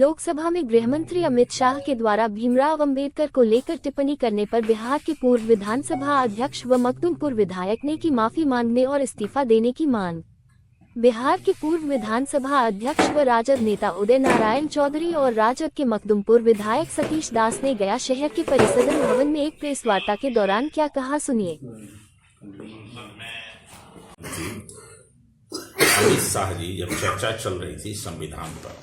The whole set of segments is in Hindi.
लोकसभा में गृहमंत्री अमित शाह के द्वारा भीमराव अंबेडकर को लेकर टिप्पणी करने पर बिहार के पूर्व विधानसभा अध्यक्ष व मखदुमपुर विधायक ने की माफी मांगने और इस्तीफा देने की मांग। बिहार के पूर्व विधानसभा अध्यक्ष व राजद नेता उदय नारायण चौधरी और राजद के मखदुमपुर विधायक सतीश दास ने गया शहर के परिसदन भवन में एक प्रेस वार्ता के दौरान क्या कहा, सुनिए। अमित शाह जी जब चर्चा चल रही थी संविधान पर,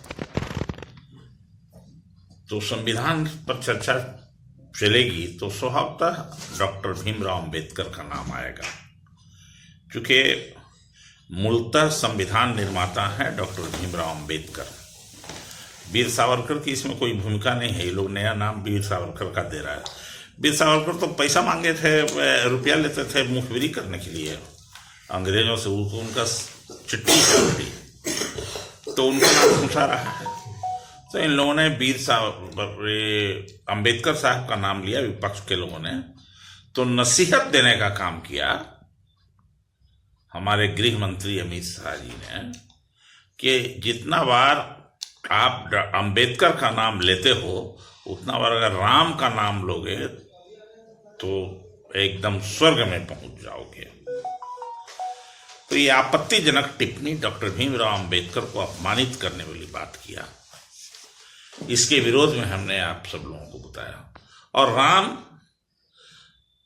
तो संविधान पर चर्चा चलेगी तो स्वभावतः डॉक्टर भीमराव अंबेडकर का नाम आएगा, क्योंकि मूलतः संविधान निर्माता है डॉक्टर भीमराव अंबेडकर। वीर सावरकर की इसमें कोई भूमिका नहीं है। ये लोग नया नाम वीर सावरकर का दे रहा है। वीर सावरकर तो पैसा मांगे थे, रुपया लेते थे मुखबिरी करने के लिए अंग्रेजों से। उनका चिट्ठी चल रही तो उनका नाम पूछा रहा है। तो इन लोगों ने अंबेडकर साहब का नाम लिया, विपक्ष के लोगों ने तो नसीहत देने का काम किया हमारे गृह मंत्री अमित शाह जी ने कि जितना बार आप अंबेडकर का नाम लेते हो उतना बार अगर राम का नाम लोगे तो एकदम स्वर्ग में पहुंच जाओगे। तो ये आपत्तिजनक टिप्पणी डॉक्टर भीमराव अंबेडकर को अपमानित करने वाली बात किया। इसके विरोध में हमने आप सब लोगों को बताया। और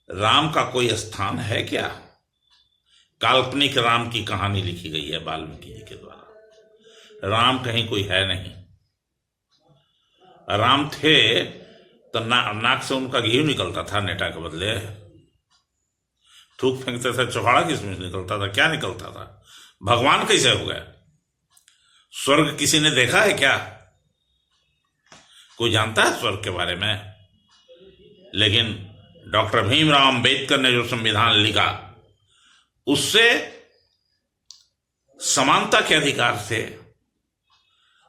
राम का कोई स्थान है क्या? काल्पनिक राम की कहानी लिखी गई है वाल्मीकि जी के द्वारा। राम कहीं कोई है नहीं। राम थे तो नाक से उनका घी निकलता था नेटा के बदले। थूक फेंकते थे, चौहाड़ा किसमें निकलता था, क्या निकलता था? भगवान कैसे हो गए? स्वर्ग किसी ने देखा है क्या? कोई जानता है स्वर्ग के बारे में? लेकिन डॉक्टर भीमराव अंबेडकर ने जो संविधान लिखा उससे समानता के अधिकार से,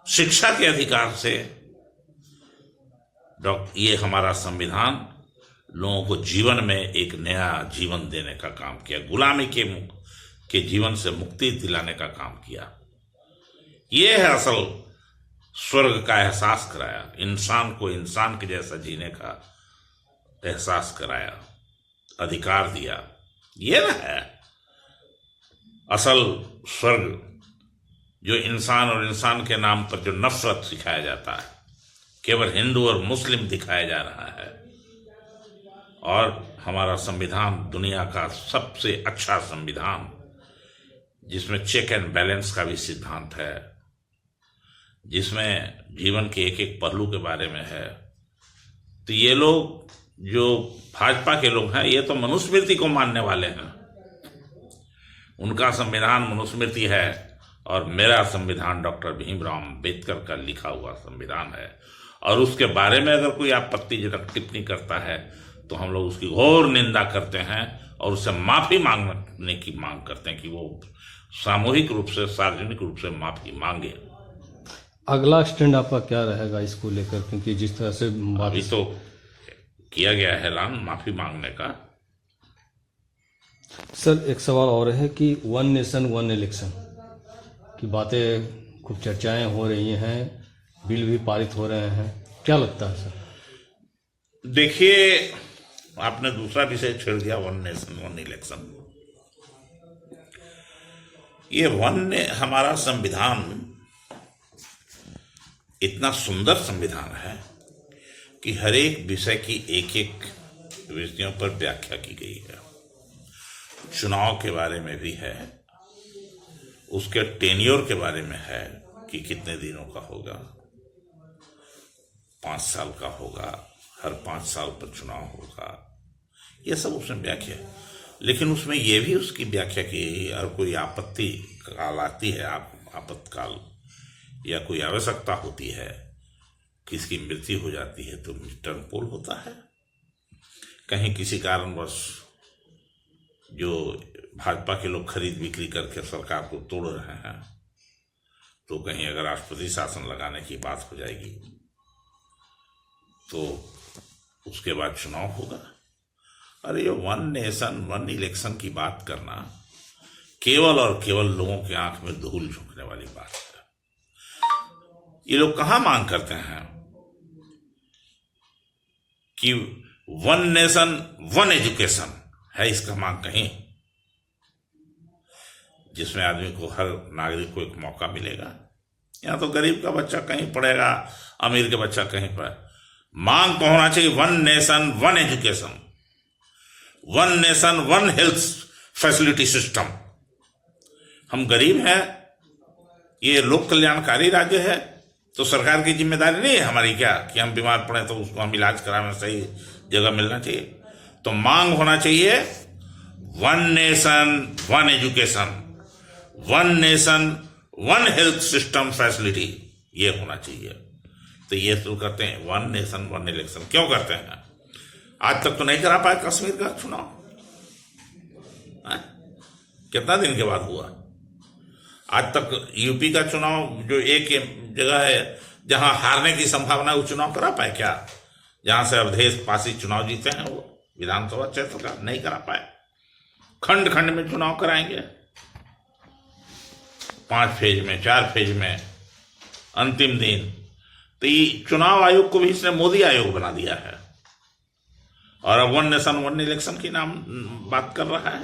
शिक्षा के अधिकार से ये हमारा संविधान लोगों को जीवन में एक नया जीवन देने का काम किया, गुलामी के जीवन से मुक्ति दिलाने का काम किया। ये है असल स्वर्ग का एहसास कराया, इंसान को इंसान के जैसा जीने का एहसास कराया, अधिकार दिया। ये ना है असल स्वर्ग, जो इंसान और इंसान के नाम पर जो नफरत सिखाया जाता है, केवल हिंदू और मुस्लिम दिखाया जा रहा है। और हमारा संविधान दुनिया का सबसे अच्छा संविधान, जिसमें चेक एंड बैलेंस का भी सिद्धांत है, जिसमें जीवन के एक एक पहलू के बारे में है। तो ये लोग जो भाजपा के लोग हैं, ये तो मनुस्मृति को मानने वाले हैं। उनका संविधान मनुस्मृति है और मेरा संविधान डॉक्टर भीमराव अंबेडकर का लिखा हुआ संविधान है। और उसके बारे में अगर कोई आपत्तिजनक टिप्पणी करता है तो हम लोग उसकी घोर निंदा करते हैं और उससे माफी मांगने की मांग करते हैं कि वो सामूहिक रूप से, सार्वजनिक रूप से माफी मांगे। अगला स्टैंड आपका क्या रहेगा इसको लेकर? क्योंकि जिस तरह से अभी तो किया गया है ऐलान माफी मांगने का। सर, एक सवाल और है कि वन नेशन वन इलेक्शन की बातें, खूब चर्चाएं हो रही हैं, बिल भी पारित हो रहे हैं, क्या लगता है सर? देखिए, आपने दूसरा विषय छेड़ दिया, वन नेशन वन इलेक्शन। ये हमारा संविधान इतना सुंदर संविधान है कि हर एक विषय की एक एक विषयों पर व्याख्या की गई है। चुनाव के बारे में भी है, उसके टेन्योर के बारे में है कि कितने दिनों का होगा, 5 साल का होगा, हर 5 साल पर चुनाव होगा, ये सब उसमें व्याख्या है। लेकिन उसमें ये भी उसकी व्याख्या की, और कोई आपत्ति काल आती है, आपातकाल या कोई आवश्यकता होती है, किसकी मृत्यु हो जाती है तो टर्म पोल होता है। कहीं किसी कारणवश जो भाजपा के लोग खरीद बिक्री करके सरकार को तोड़ रहे हैं, तो कहीं अगर राष्ट्रपति शासन लगाने की बात हो जाएगी तो उसके बाद चुनाव होगा। अरे ये वन नेशन वन इलेक्शन की बात करना केवल और केवल लोगों की आंख में धूल झोंकने वाली बात है। ये लोग कहां मांग करते हैं कि वन नेशन वन एजुकेशन है इसका मांग कहीं, जिसमें आदमी को, हर नागरिक को एक मौका मिलेगा। यहाँ तो गरीब का बच्चा कहीं पढ़ेगा, अमीर के बच्चा कहीं पढ़े। मांग तो होना चाहिए one nation one education, one nation one health facility system. हम गरीब हैं, ये लोक कल्याणकारी राज्य है, तो सरकार की जिम्मेदारी नहीं है हमारी क्या कि हम बीमार पड़े तो उसको हम इलाज कराने सही जगह मिलना चाहिए। तो मांग होना चाहिए one nation one education, one nation one health system facility, ये होना चाहिए। तो ये शुरू करते हैं वन नेशन वन इलेक्शन। क्यों करते हैं? आज तक तो नहीं करा पाए कश्मीर का चुनाव, कितना दिन के बाद हुआ? आज तक यूपी का चुनाव जो एक जगह है जहां हारने की संभावना है, वो चुनाव करा पाए क्या? जहां से अवधेश पासी चुनाव जीते हैं वो विधानसभा क्षेत्र का, नहीं करा पाए। खंड खंड में चुनाव कराएंगे, 5 फेज में, 4 फेज में, अंतिम दिन। तो ये चुनाव आयोग को भी इसने मोदी आयोग बना दिया है और अब वन नेशन वन इलेक्शन की नाम बात कर रहा है।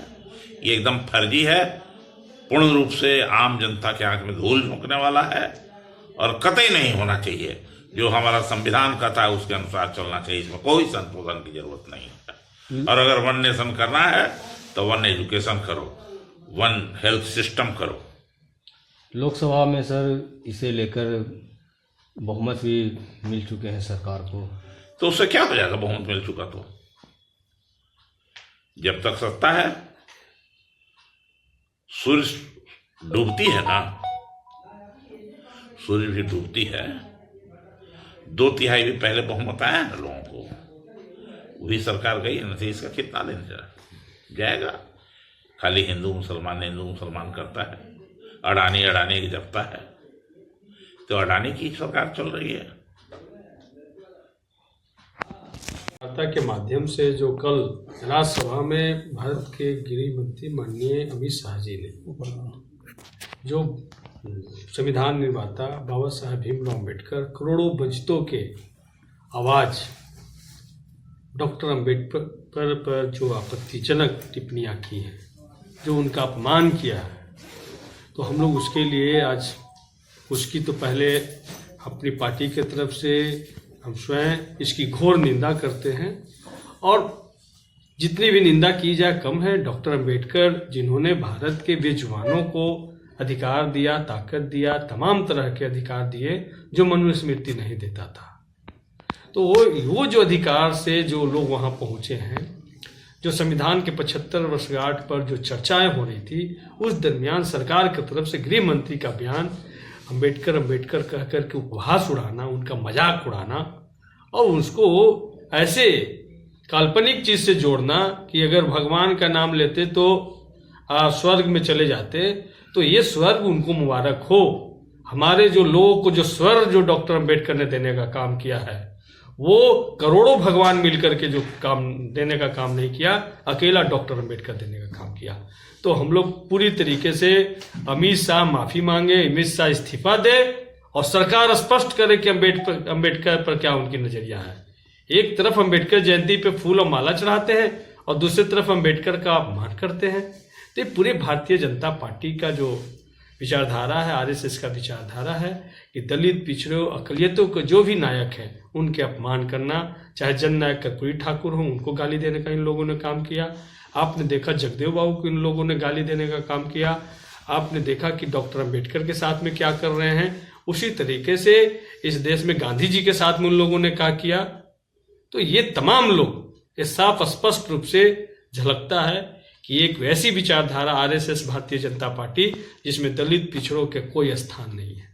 ये एकदम फर्जी है, पूर्ण रूप से आम जनता के आंख में धूल झोंकने वाला है और कतई नहीं होना चाहिए। जो हमारा संविधान का था उसके अनुसार चलना चाहिए, इसमें कोई संशोधन की जरूरत नहीं है। और अगर वन नेशन करना है तो वन एजुकेशन करो, वन हेल्थ सिस्टम करो। लोकसभा में सर इसे लेकर बहुमत भी मिल चुके हैं सरकार को, तो उससे क्या हो जाएगा? बहुमत मिल चुका तो जब तक सत्ता है, सूर्य डूबती है ना, सूर्य भी डूबती है, 2/3 भी पहले बहुमत आया है ना लोगों को, वही सरकार गई है ना। इसका कितना दिन जाएगा? खाली हिंदू मुसलमान करता है, अडानी जपता है, तो अडानी की सरकार चल रही है। वार्ता के माध्यम से जो कल राज्यसभा में भारत के गृह मंत्री माननीय अमित शाह जी ने जो संविधान निर्माता बाबा साहेब भीमराव अम्बेडकर, करोड़ों वंचितों के आवाज डॉक्टर अम्बेडकर पर जो आपत्तिजनक टिप्पणियां की हैं, जो उनका अपमान किया है, तो हम लोग उसके लिए आज उसकी तो पहले अपनी पार्टी की तरफ से हम स्वयं इसकी घोर निंदा करते हैं और जितनी भी निंदा की जाए कम है। डॉक्टर अम्बेडकर जिन्होंने भारत के बेजुबानों को अधिकार दिया, ताकत दिया, तमाम तरह के अधिकार दिए जो मनुस्मृति नहीं देता था, तो वो जो अधिकार से जो लोग वहाँ पहुँचे हैं, जो संविधान के 75 वर्षगांठ पर जो चर्चाएं हो रही थी, उस दरमियान सरकार की तरफ से गृह मंत्री का बयान अम्बेडकर कह कर के उपहास उड़ाना, उनका मजाक उड़ाना और उसको ऐसे काल्पनिक चीज से जोड़ना कि अगर भगवान का नाम लेते तो स्वर्ग में चले जाते, तो ये स्वर्ग उनको मुबारक हो। हमारे जो लोगों को जो स्वर्ग जो डॉक्टर अम्बेडकर ने देने का काम किया है, वो करोड़ों भगवान मिलकर के जो काम देने का काम नहीं किया, अकेला डॉक्टर अम्बेडकर देने का काम किया। तो हम लोग पूरी तरीके से अमित शाह माफी मांगे, अमित शाह इस्तीफा दे और सरकार स्पष्ट करे कि अम्बेडकर पर क्या उनकी नजरिया है। एक तरफ अम्बेडकर जयंती पे फूल और माला चढ़ाते हैं और दूसरी तरफ अम्बेडकर का अपमान करते हैं। तो पूरे भारतीय जनता पार्टी का जो विचारधारा है, आरएसएस का विचारधारा है कि दलित, पिछड़ों, अकलियतों के जो भी नायक हैं उनके अपमान करना, चाहे जननायक कर्पूरी ठाकुर हो, उनको गाली देने का इन लोगों ने काम किया। आपने देखा जगदेव बाबू को इन लोगों ने गाली देने का काम किया। आपने देखा कि डॉक्टर अम्बेडकर के साथ में क्या कर रहे हैं, उसी तरीके से इस देश में गांधी जी के साथ में उन लोगों ने क्या किया। तो ये तमाम लोग, ये साफ स्पष्ट रूप से झलकता है कि एक वैसी विचारधारा आरएसएस भारतीय जनता पार्टी जिसमें दलित, पिछड़ों के कोई स्थान नहीं है।